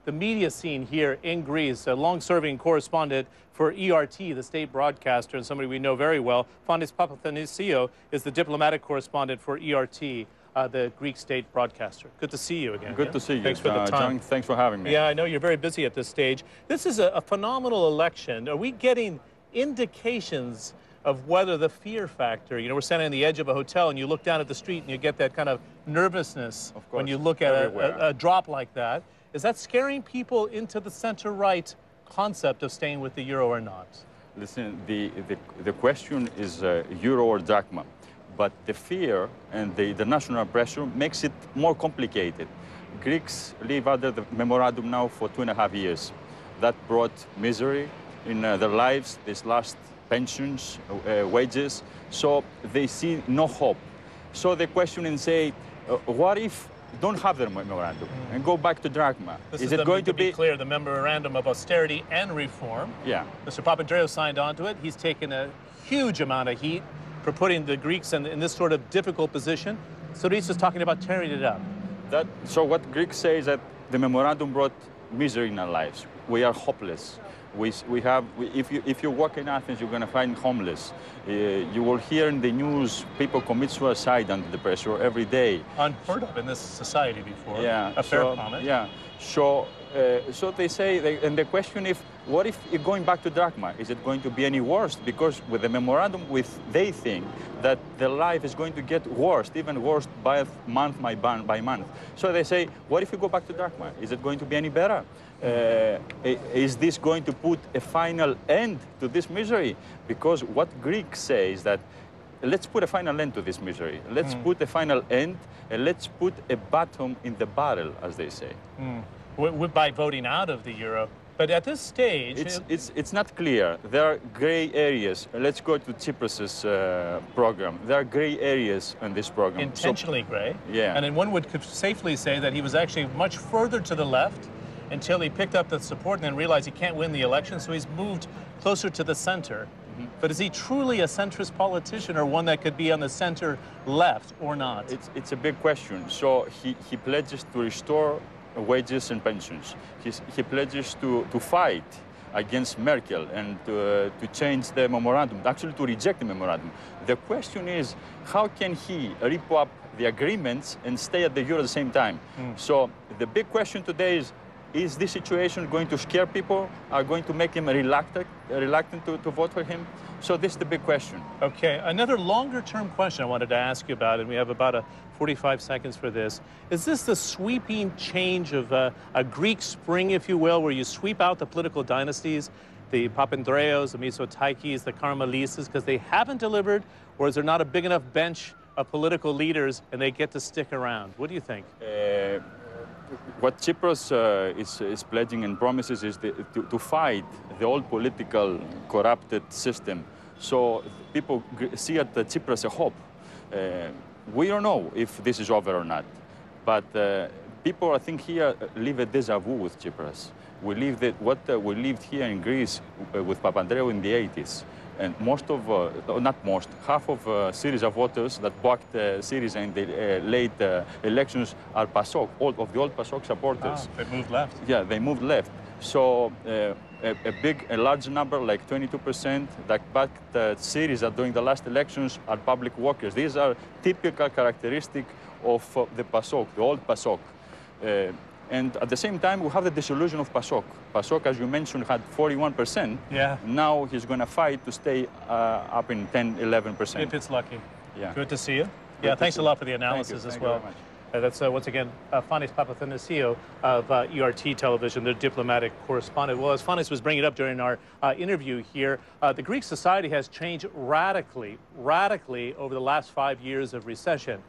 the media scene here in Greece, a long-serving correspondent for ERT, the state broadcaster, and somebody we know very well. Fonis Papathanassiou is the diplomatic correspondent for ERT, the Greek state broadcaster. Good to see you again. Good to see you. Thanks for the time. John, thanks for having me. Yeah, I know you're very busy at this stage. This is a phenomenal election. Are we getting indications of whether the fear factor, we're standing on the edge of a hotel and you look down at the street and you get that kind of nervousness when you look at a drop like that. Is that scaring people into the center-right concept of staying with the euro or not? Listen, the question is euro or drachma, but the fear and the international pressure makes it more complicated. Greeks live under the memorandum now for 2.5 years. That brought misery in their lives, this last pensions, wages, so they see no hope. So they question and say, what if don't have the memorandum and go back to drachma? Is it going to be clear, the memorandum of austerity and reform? Yeah. Mr. Papandreou signed on to it. He's taken a huge amount of heat for putting the Greeks in this sort of difficult position. Syriza is talking about tearing it up. So what Greeks say is that the memorandum brought misery in our lives. We are hopeless. If you walk in Athens, you're going to find homeless. You will hear in the news people commit suicide under the pressure every day. Unheard of in this society before. Yeah. A fair comment. Yeah. So they say, and the question is, what if you're going back to drachma? Is it going to be any worse? Because with the memorandum, they think that the life is going to get worse, even worse by month by month. So they say, what if you go back to drachma? Is it going to be any better? Is this going to put a final end to this misery? Because what Greeks say is that let's put a final end to this misery. Let's put a final end, and let's put a bottom in the barrel, as they say. By voting out of the euro. But at this stage... It's not clear. There are gray areas. Let's go to Tsipras's program. There are gray areas in this program. Intentionally gray. Yeah. And then one would safely say that he was actually much further to the left until he picked up the support and then realized he can't win the election, so he's moved closer to the center. But is he truly a centrist politician or one that could be on the center left or not? It's a big question. So he pledges to restore wages and pensions. He pledges to fight against Merkel and to change the memorandum, actually to reject the memorandum. The question is, how can he rip up the agreements and stay at the euro at the same time? So the big question today is this situation going to scare people? Are going to make them reluctant to vote for him? So this is the big question. Okay, another longer-term question I wanted to ask you about, and we have about 45 seconds for this. Is this the sweeping change of a Greek spring, if you will, where you sweep out the political dynasties, the Papandreous, the Mitsotakis, the Karamanlises, because they haven't delivered, or is there not a big enough bench of political leaders and they get to stick around? What do you think? What Tsipras is pledging and promises is to fight the old political corrupted system. So people see at Tsipras a hope. We don't know if this is over or not, but people, I think, here live a déjà vu with Tsipras. We lived we lived here in Greece with Papandreou in the 80s. And half of Syriza voters that backed Syriza in the late elections are PASOK, of the old PASOK supporters. They moved left. Yeah, they moved left. So a large number, like 22%, that backed Syriza during the last elections are public workers. These are typical characteristics of the PASOK, the old PASOK. And at the same time, we have the dissolution of PASOK. PASOK, as you mentioned, had 41%. Yeah. Now he's going to fight to stay up in 10, 11%. If it's lucky. Yeah. Good to see you. Yeah, thanks a lot for the analysis as well. That's, once again, Fonis Papathanassiou of ERT Television, the diplomatic correspondent. Well, as Fonis was bringing it up during our interview here, the Greek society has changed radically over the last 5 years of recession.